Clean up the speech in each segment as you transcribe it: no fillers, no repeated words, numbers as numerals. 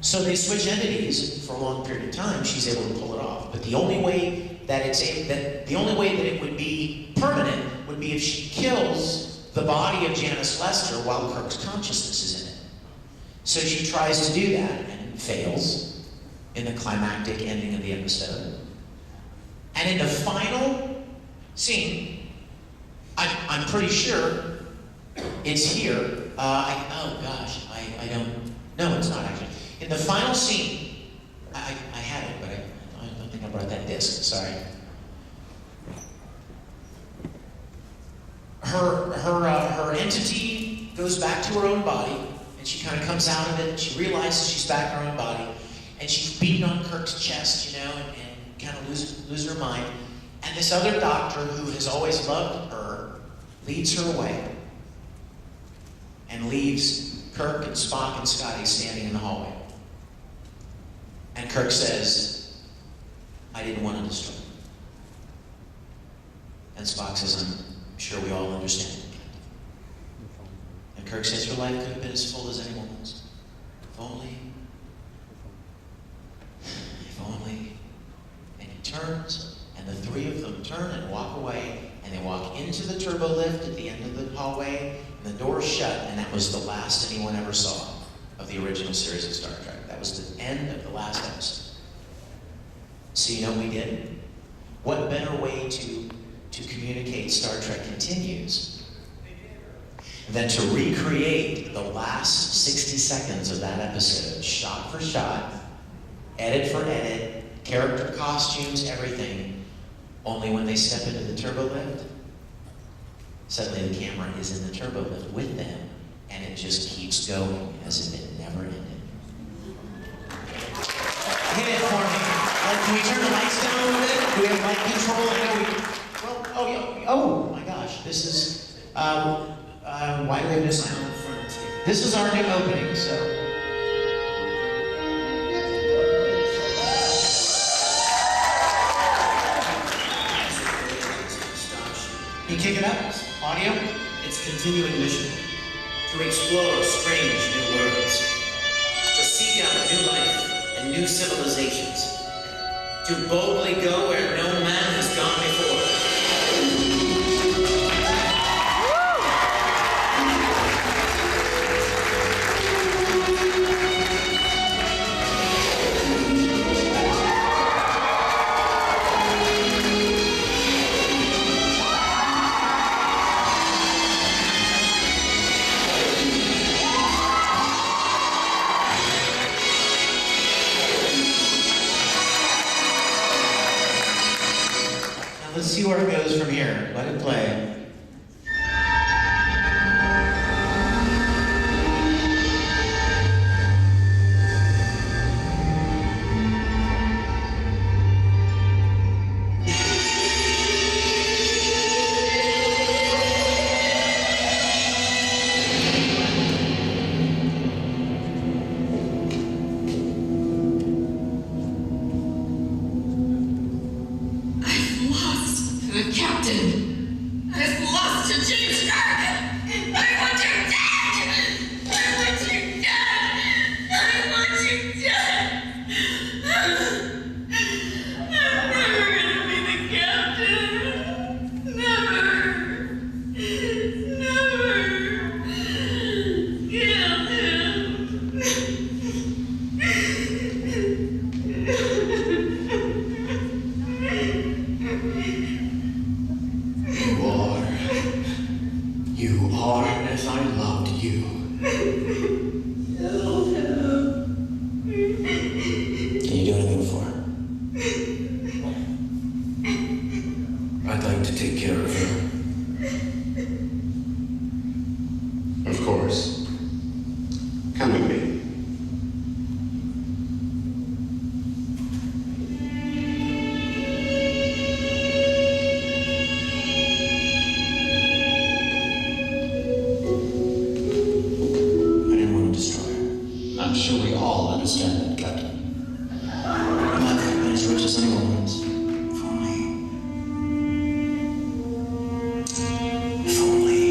So they switch entities for a long period of time. She's able to pull it off. But the only way that it would be permanent would be if she kills the body of Janice Lester while Kirk's consciousness is in it. So she tries to do that and fails in the climactic ending of the episode. And in the final scene, I'm pretty sure it's here. I don't. No, it's not actually. In the final scene, I had it, but I don't think I brought that disc. Sorry. Her entity goes back to her own body, and she kind of comes out of it. And she realizes she's back in her own body, and she's beating on Kirk's chest, and kind of lose her mind. And this other doctor who has always loved her leads her away and leaves Kirk and Spock and Scotty standing in the hallway. And Kirk says, "I didn't want to destroy you." And Spock says, "I'm sure we all understand it." And Kirk says, "Your life could have been as full as any woman's. If only. And he turns, and the three of them turn and walk away, and they walk into the turbo lift at the end of the hallway, and the door's shut, and that was the last anyone ever saw of the original series of Star Trek. That was the end of the last episode. So you know what we did? What better way to communicate Star Trek Continues than to recreate the last 60 seconds of that episode, shot for shot, edit for edit, character costumes, everything, only when they step into the turbo lift, suddenly the camera is in the turbo lift with them, and it just keeps going as if it never ended. Hit it for me. Can we turn the lights down a little bit? Do we have light control? Oh my gosh, this is, why do we have this sound? This is our new opening, so. Can you kick it up? Audio? Its continuing mission, to explore strange new worlds, to seek out new life and new civilizations, to boldly go where no man has gone before. Let's see where it goes from here. Let it play. Captain, I've lost to James Kirk. I want you dead. I want you dead. I want you dead. I'm never gonna be the captain. Never. Kill him. You are as I loved you. Kill him. Can you do anything for her? I'd like to take care of her. Of course. Come with me. I'm sure we all understand that, Captain. I'm not been as rich as anyone else. If only. If only.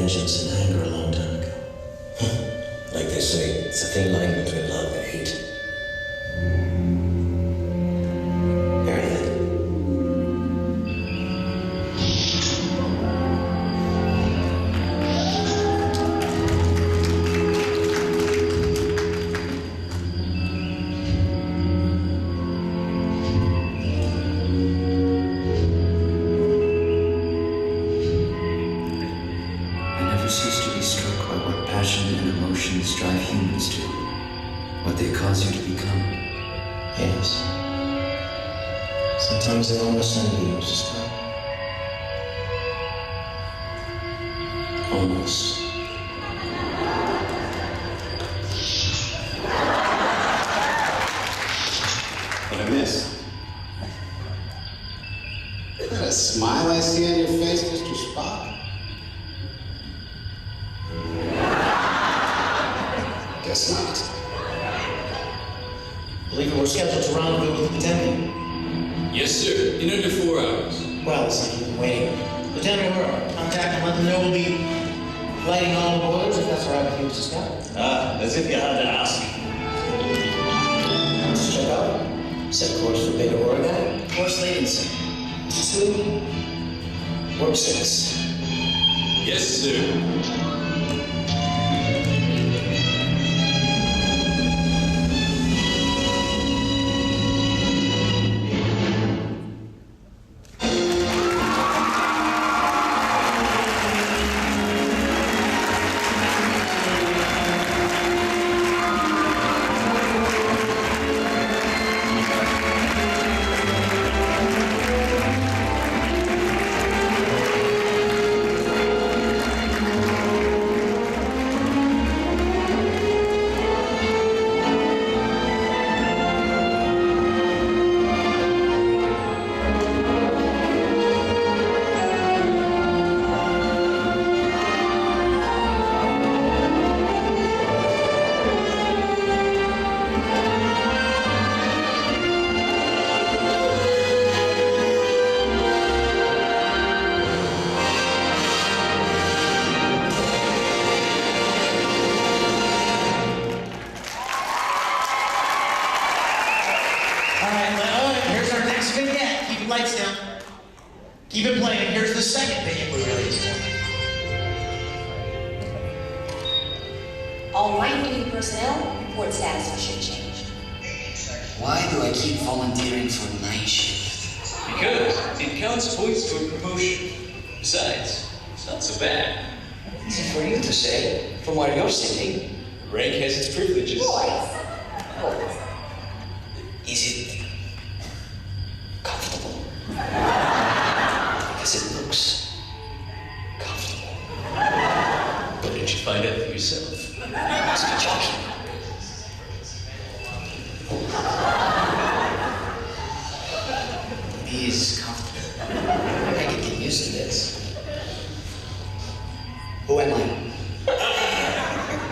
vengeance and anger a long time ago. Like they say, it's a thin line between love and hate. Very thin. I never cease to be struck by what passion and emotions drive humans to, what they cause you to become. Yes. Sometimes they're almost unused as well. Almost. What I miss? Is that a smile I see on your face, Mr. Spock? Guess not. Believe it, we're scheduled to rendezvous with Lieutenant. Yes, sir. In under 4 hours. Well, it's like you've been waiting. Lieutenant, we're contact and let them know we'll be lighting all the boilers, if that's all right with you, Mr. Scott. As if you had to ask. Let's check out. Set course for Beta Oregon. Course latency. 2. Warp 6. Yes, sir. Here's our next vignette. Keep the lights down. Keep it playing. Here's the second vignette we released. All line duty personnel, report status for shift change. Why do I keep volunteering for night shift? Because it counts points toward promotion. Besides, it's not so bad. Easy for you to say, from where you're sitting. Rank has its privileges. Boys. Is it comfortable? Because it looks comfortable. Why don't you find out for yourself? Must be joking. He is comfortable. I can get used to this. Who am I?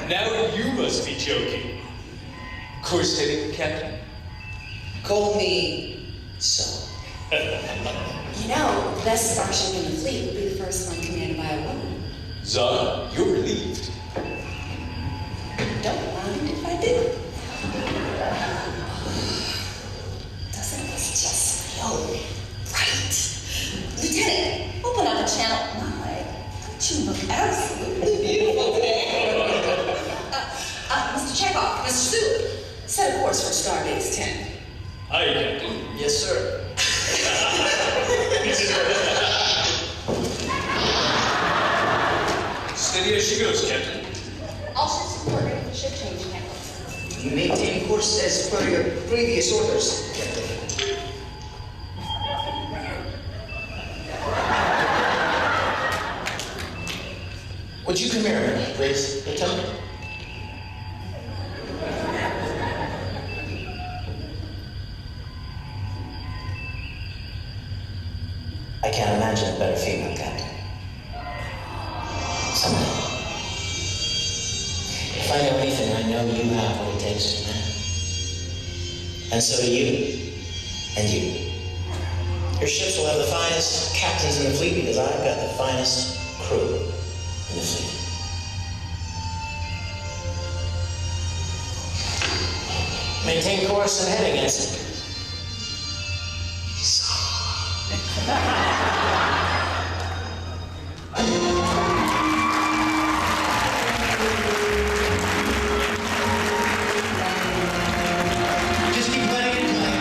Now you must be joking. Course heading, Captain. Call me so. You know, the best starship in the fleet would be the first one commanded by a woman. Zara, you're relieved. Don't mind if I do. Doesn't this just feel right? Lieutenant, open up the channel. My, don't you look absolutely beautiful today? Mr. Chekhov, Mr. Sue, set a course for Starbase 10. Hi, Captain. Yes, sir. Steady as she goes, Captain. All ships report ready for ship change now. Maintain course as per your previous orders, Captain. Would you come here, please, Lieutenant? I can't imagine a better female captain. Someday. If I know anything, I know you have what it takes to win. And so do you. And you. Your ships will have the finest captains in the fleet because I've got the finest crew. in the fleet. Maintain course and heading, Ensign. Just keep letting it play.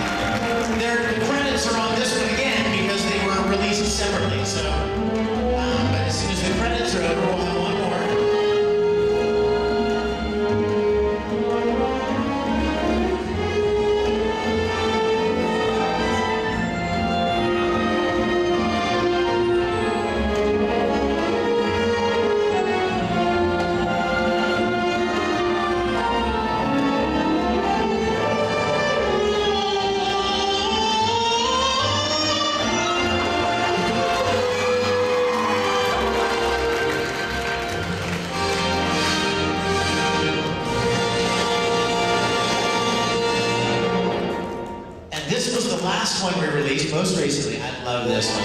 The credits are on this one again because they were released separately. So, but as soon as the credits are over, we'll have one more. This was the last one we released most recently. I love this one.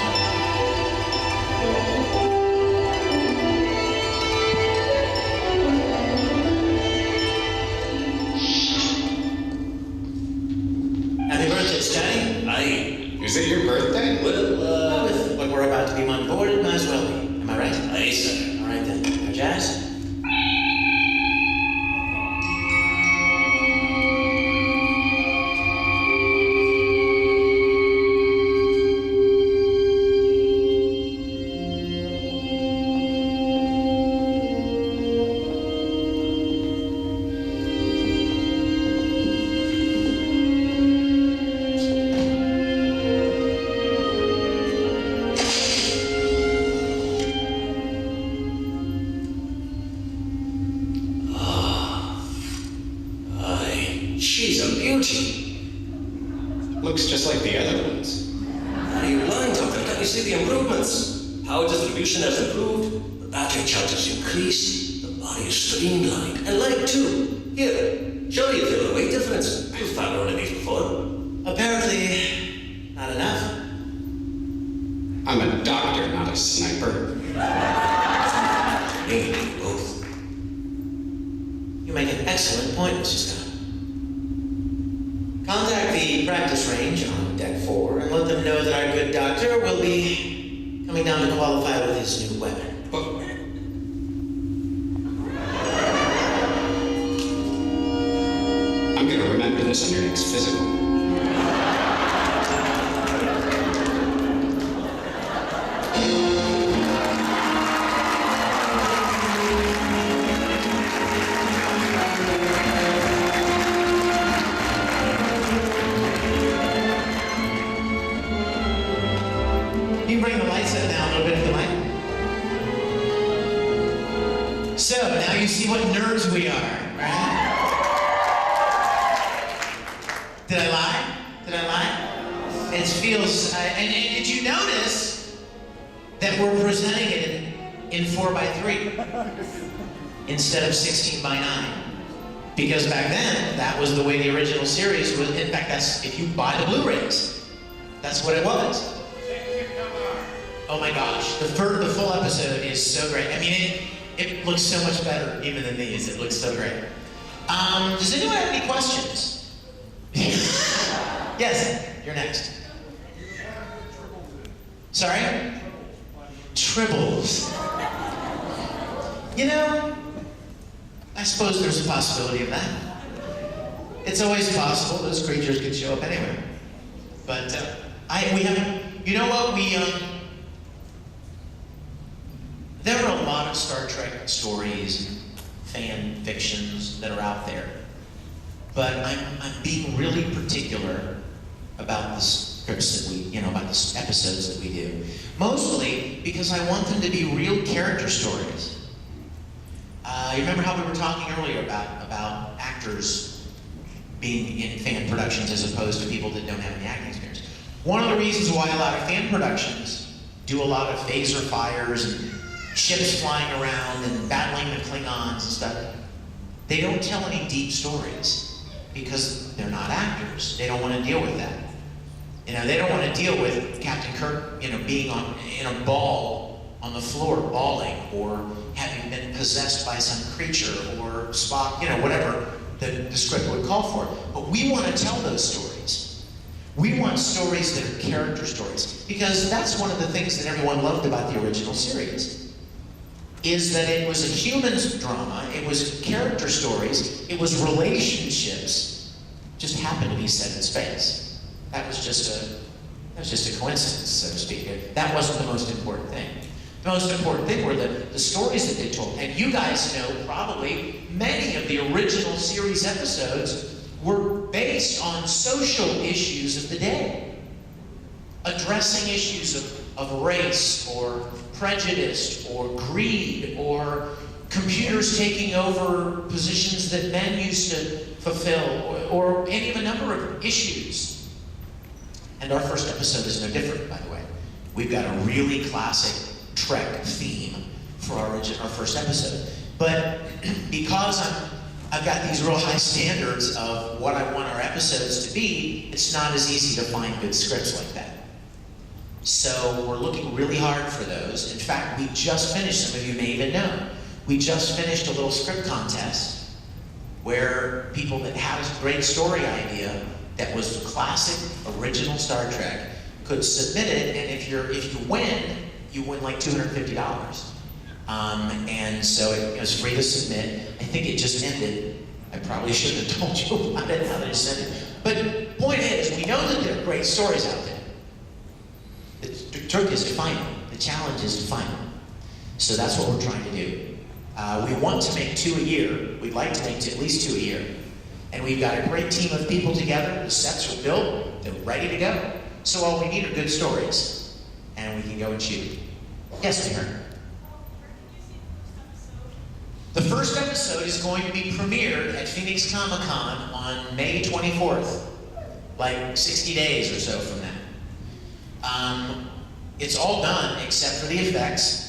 Happy birthday, Scotty. Aye. Is it your birthday? Well, With what we're about to be on board, it might as well be. Am I right? aye, sir. All right then. Now, Jazz? She's a beauty. Looks just like the other ones. Are you lying, Doctor? Can't you see the improvements? Power distribution has improved, the battery charge has increased, the body is streamlined, and light too. Here, surely you feel the weight difference. You've found one of these before. Apparently, not enough. I'm a doctor, not a sniper. Maybe both. You make an excellent point, Mr. Scott. Contact the practice range on Deck 4 and let them know that our good doctor will be coming down to qualify with his new weapon. I'm gonna remember this on your next physical. You bring the lights up now a little bit, if you like. So, now you see what nerds we are, right? Did I lie? Did I lie? It feels, and did you notice that we're presenting it in 4:3 instead of 16:9? Because back then, that was the way the original series was. In fact, that's, if you buy the Blu-rays, that's what it was. Oh my gosh, the full episode is so great. I mean, it looks so much better even than these. It looks so great. Does anyone have any questions? Yes, you're next. Sorry? Tribbles. You know, I suppose there's a possibility of that. It's always possible. Those creatures could show up anywhere. But we haven't. You know what? There are a lot of Star Trek stories and fan fictions that are out there, but I'm being really particular about the scripts that we, about the episodes that we do. Mostly because I want them to be real character stories. You remember how we were talking earlier about actors being in fan productions as opposed to people that don't have any acting experience? One of the reasons why a lot of fan productions do a lot of phaser fires and ships flying around and battling the Klingons and stuff, they don't tell any deep stories because they're not actors. They don't want to deal with that. They don't want to deal with Captain Kirk, being in a ball on the floor bawling, or having having been possessed by some creature or Spock, whatever the script would call for. But we want to tell those stories. We want stories that are character stories, because that's one of the things that everyone loved about the original series, is that it was a human's drama, it was character stories, it was relationships, just happened to be set in space. That was just a coincidence, so to speak. That wasn't the most important thing. The most important thing were the stories that they told. And you guys know probably many of the original series episodes were based on social issues of the day. Addressing issues of race or prejudice or greed or computers taking over positions that men used to fulfill or any of a number of issues. And our first episode is no different, by the way. We've got a really classic Trek theme for our first episode. But because I've got these real high standards of what I want our episodes to be, it's not as easy to find good scripts like that. So we're looking really hard for those. In fact, we just finished, some of you may even know, we just finished a little script contest where people that had a great story idea that was classic, original Star Trek could submit it, and if you win, you win like $250. And so it was free to submit. I think it just ended. I probably shouldn't have told you about it now that it's ended. But point is, we know that there are great stories out there. The trick is to find them. The challenge is to find them. So that's what we're trying to do. We want to make 2 a year. We'd like to make at least 2 a year. And we've got a great team of people together. The sets are built. They're ready to go. So all we need are good stories. And we can go and shoot. Yes, Mayor? The first episode is going to be premiered at Phoenix Comic-Con on May 24th. Like 60 days or so from now. It's all done except for the effects.